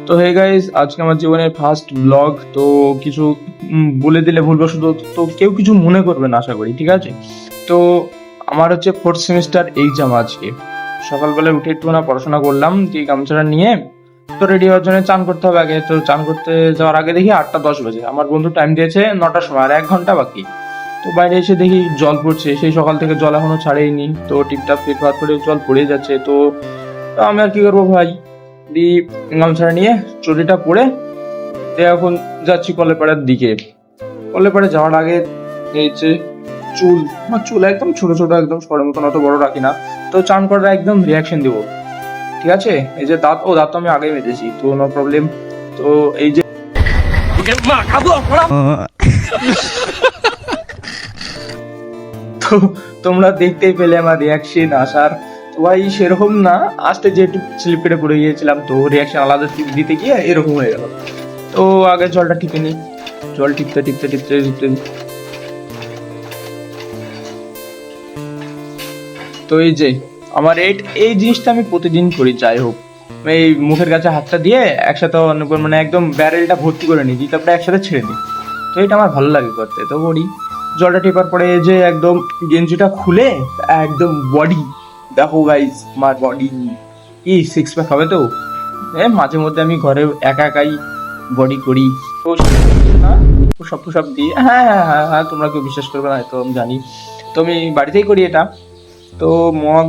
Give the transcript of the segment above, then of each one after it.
তো hey guys, আজকে আমার জীবনের ফার্স্ট ব্লগ। তো কিছু বলে দিলে ভুলবশত তো কেউ কিছু মনে করবে না আশা করি, ঠিক আছে? তো আমার হচ্ছে 4th সেমিস্টার এক্সাম আজকে। সকালবেলা উঠে একটু না পড়াশোনা করলাম, দিয়ে গামছাটা নিয়ে তো রেডি হওয়ার জন্য চান করতে হবে আগে। তো চান করতে যাওয়ার আগে দেখি 8টা 10 বাজে, আমার বন্ধু টাইম দিয়েছে 9টার সময়, আর 1 ঘন্টা বাকি। তো বাইরে এসে দেখি জল পড়ছে, সেই সকাল থেকে জল এখনো ছাড়েইনি। তো টিপটাপ পেপার করে জল পড়ে যাচ্ছে। তো আমি আর কি করবো ভাই, দি গামছাটা নিয়ে চটিটা পরে দিয়ে এখন যাচ্ছি কলেপাড়ার দিকে। কলেপাড়ে যাওয়ার আগে এই যে আমার চুল একদম ছোট ছোট, একদম সরের মতন, অত বড় রাখি না। তো চান করার একদম রিয়াকশন দিব, ঠিক আছে? এই যে দাঁত তো আমি আগেই মেজেছি, তো নো প্রবলেম। তো এই যে তো তোমরা দেখতেই পেলে আমার রিয়াকশন আসার। তো ভাই সেরকম না, আজকে যেটু স্লিপ কেটে পড়ে গিয়েছিলাম, তো রিয়াকশন আলাদা দিতে গিয়ে এরকম হয়ে গেল। তো আগে জলটা টিপে নি, জল টিপতে টিপতে টিপতে টিপতে তো এই যে আমার এই জিনিসটা আমি প্রতিদিন করি। যাই হোক, এই মুখের কাছে হাতটা দিয়ে একসাথে মানে একদম ব্যারেলটা ভর্তি করে নিই, দিয়ে তারপরে একসাথে ছেড়ে দিই। তো এটা আমার ভালো লাগে করতে, তো করি। জলটা টেপার পরে যে একদম গেঞ্জিটা খুলে একদম বডি দেখো গাইস, আমার বডি কি 6 প্যাক হবে। তো মাঝে মধ্যে আমি ঘরে একা একাই বডি করি। তো না পুষাপ পুষাপ দিই, হ্যাঁ হ্যাঁ হ্যাঁ হ্যাঁ, তোমরা কেউ বিশ্বাস করবে না, তো আমি জানি। তো আমি বাড়িতেই করি এটা। তো মগ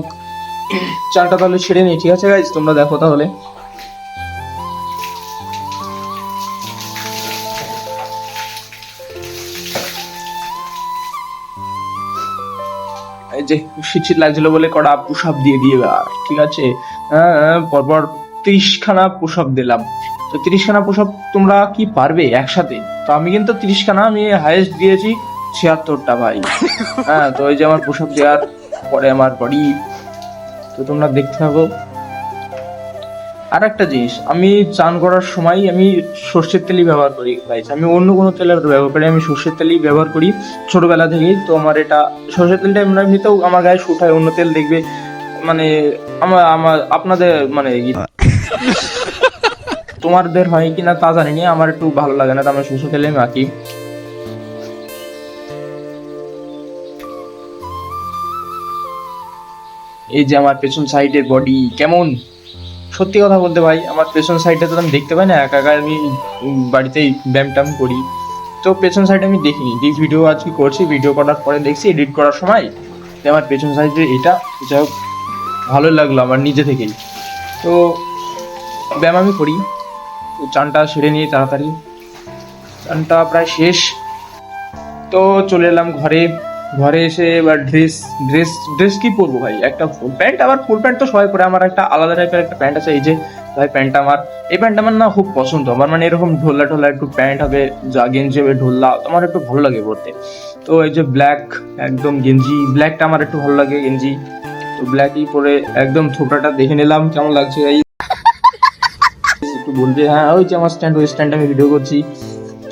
চালটা তাহলে ছেড়ে নিই, ঠিক আছে গাইস, তোমরা দেখো তাহলে। এই যে শীত লাগছিল বলে কটা পুষাপ দিয়ে দিয়ে আর, ঠিক আছে? পরপর 30খানা পুষাপ দিলাম। তো 30খানা পুষাপ তোমরা কি পারবে একসাথে? তো আমি কিন্তু 30খানা, আমি হাইয়েস্ট দিয়েছি 76টা ভাই। হ্যাঁ, তো এই যে আমার পুষাপ দেওয়ার পরে আমার বডি, তো তোমরা দেখতে থাকো। আর একটা জিনিস, আমি চান করার সময় আমি সর্ষের তেলই ব্যবহার করি ভাই, আমি অন্য কোনো তেলের ব্যবহার করি, আমি সর্ষের তেলই ব্যবহার করি ছোটবেলা থেকেই। তো আমার এটা সর্ষের তেলটা এমনিতেও আমার গায়ে শুট হয়, অন্য তেল দেখবে মানে আমার আমার আপনাদের মানে তোমাদের হয় কিনা তা জানি না, আমার একটু ভালো লাগে না, তো আমি সর্ষের তেলে মাখি। এই যে আমার পেছন সাইডের বডি কেমন, সত্যি কথা বলতে ভাই আমার পেছন সাইডটা তো আমি দেখতে পাই না, একা একা আমি বাড়িতেই ব্যায়াম ট্যাম করি। তো পেছন সাইড আমি দেখিনি, ভিডিও আজকে করছি, ভিডিও করার পরে দেখছি এডিট করার সময় যে আমার পেছন সাইডে এটা, যাই হোক ভালো লাগলো আমার নিজে থেকেই। তো ব্যায়াম আমি করি। তো চানটা সেরে নিয়ে তাড়াতাড়ি, চানটা প্রায় শেষ। তো চলে এলাম ঘরে। ঘরে এসে এবার ড্রেস ড্রেস ড্রেস কি পরবো ভাই, একটা ফুল প্যান্ট, আবার ফুল প্যান্ট তো সবাই পরে, আমার একটা আলাদা টাইপের একটা প্যান্ট আছে। এই যে ভাই প্যান্টটা আমার, এই প্যান্টটা আমার না খুব পছন্দ আমার, মানে এরকম ঢোলা ঢোলা একটু প্যান্ট হবে, যা গেঞ্জি হবে ঢোলা, আমার একটু ভালো লাগে পরতে। তো এই যে ব্ল্যাক একদম গেঞ্জি, ব্ল্যাকটা আমার একটু ভালো লাগে গেঞ্জি। তো ব্ল্যাকই পরে একদম থোপড়াটা দেখে নিলাম কেমন লাগছে এই একটু বলবে। হ্যাঁ, ওই যে আমার স্ট্যান্ড, ওই স্ট্যান্ডে আমি ভিডিও করছি।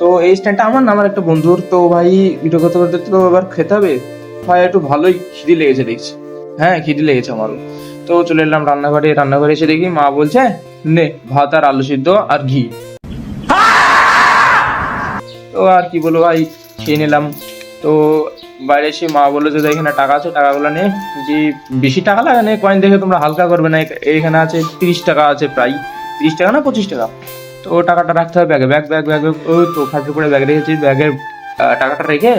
তো এই স্ট্যান্ডটা আমার না, আমার একটা বন্ধুর। তো ভাই ভিডিও করতে করতে তো এবার খেতে হবে ভাই, একটু ভালোই খিদে লেগেছে দেখছি। হ্যাঁ, খিদে লেগেছে আমারও। তো চলে এলাম রান্নাঘরে। রান্নাঘরে এসে দেখি মা বলছে নে ভাত আর আলু সিদ্ধ আর ঘি। তো আর কি বলবো ভাই, খেয়ে নিলাম। তো বাইরে এসে মা বললো যে এখানে টাকা আছে, টাকাগুলো নে। যে বেশি টাকা লাগে না, কয়েন দেখে তোমরা হালকা করবে না, এখানে আছে 30 টাকা আছে, প্রায় 30 টাকা না 25 টাকা। তো টাকাটা রাখতে হবে ব্যাগে, ব্যাগ ব্যাগ ব্যাগ, ওই তো খাটের উপরে ব্যাগ রেখেছি, ব্যাগের টাকাটা রেখে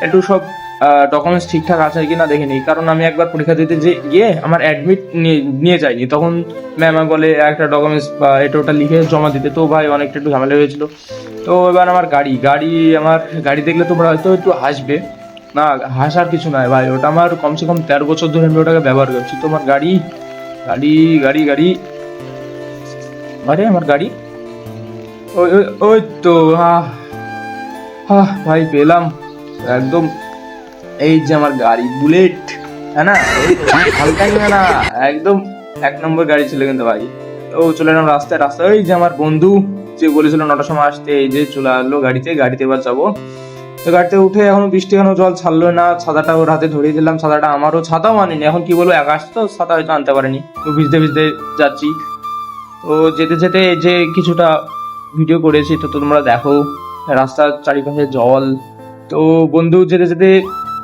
একটু সব ডকুমেন্টস ঠিকঠাক আছে কিনা দেখে নিই। কারণ আমি একবার পরীক্ষা দিতে গিয়ে আমার অ্যাডমিট নিয়ে যাইনি, তখন ম্যাম বলে একটা ডকুমেন্টস বা এটা ওটা লিখে জমা দিতে। তো ভাই অনেকটা একটু ঝামেলা হয়েছিল। তো এবার আমার আমার গাড়ি দেখলে তোমরা হয়তো একটু হাসবে, না হাসার কিছু নয় ভাই, ওটা আমার কমসে কম 13 বছর ধরে আমি ওটাকে ব্যবহার করছি। তোমার গাড়ি গাড়ি গাড়ি গাড়ি আরে আমার গাড়ি, ওই ওই ওই তো ভাই পেলাম একদম। এই যে আমার গাড়ি বুলেট, হ্যাঁ না, হালকা নিয়ে না, একদম 1 নম্বর গাড়ি ছিল কিন্তু ভাই। তো চলে এলাম রাস্তায়। রাস্তায় ওই যে আমার বন্ধু যে বলেছিল 9টার সময় আসতে, এই যে চলে আসলো গাড়িতে। গাড়িতে এবার যাবো। তো গাড়িতে উঠে এখনো বৃষ্টি, এখনো জল ছাড়লো না। ছাতাটা ওর হাতে ধরিয়ে দিলাম, ছাতাটা আমারও, ছাতাও আনিনি। এখন কি বলবো, আকাশ তো ছাতা হয়তো আনতে পারেনি, তো ভিজতে ভিজতে যাচ্ছি। তো যেতে যেতে এই যে কিছুটা ভিডিও করেছি, তো তোমরা দেখো রাস্তার চারিপাশে জল। তো বন্ধু যেতে যেতে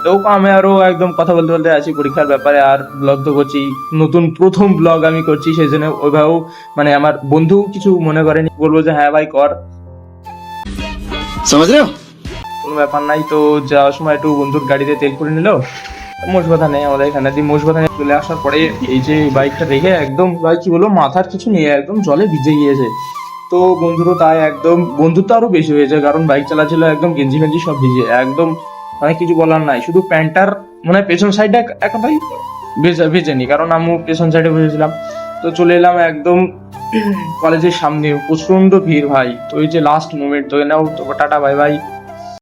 তো আমি আরো একদম কথা বলতে বলতে আছি পরীক্ষার ব্যাপারে, আর ব্লগ তো করছি, নতুন প্রথম ব্লগ আমি করছি, সেই জন্য ওইভাবেও মানে আমার বন্ধু কিছু মনে করেনি, বলবো যে হ্যাঁ ভাই কর, समझ रहे हो? কোনো ব্যাপার নাই। তো যাওয়ার সময় একটু বন্ধুর গাড়িতে তেল করে নিল, মোষ কথা নেই আমাদের এখানে দিয়ে। মোষ কথা নিয়ে চলে আসার পরে এই যে বাইকটা রেখে একদম ভাই কি বলবো, মাথার কিছু নিয়ে একদম জলে ভিজে গিয়েছে। তো বন্ধুরও তাই, একদম বন্ধুত্ব আরো বেশি হয়েছে, কারণ বাইক চালাচ্ছিল একদম গেঞ্জি মেঞ্জি সব ভিজে একদম, মানে কিছু বলার নাই। শুধু প্যান্টটার মানে পেছন সাইডটা একেবারেই ভেজেনি, কারণ আমি পেছন সাইডে বসেছিলাম। তো চলে এলাম একদম কলেজের সামনে, প্রচন্ড ভিড় ভাই। তো এই যে লাস্ট মোমেন্ট, তো নাও তো টাটা বাই বাই।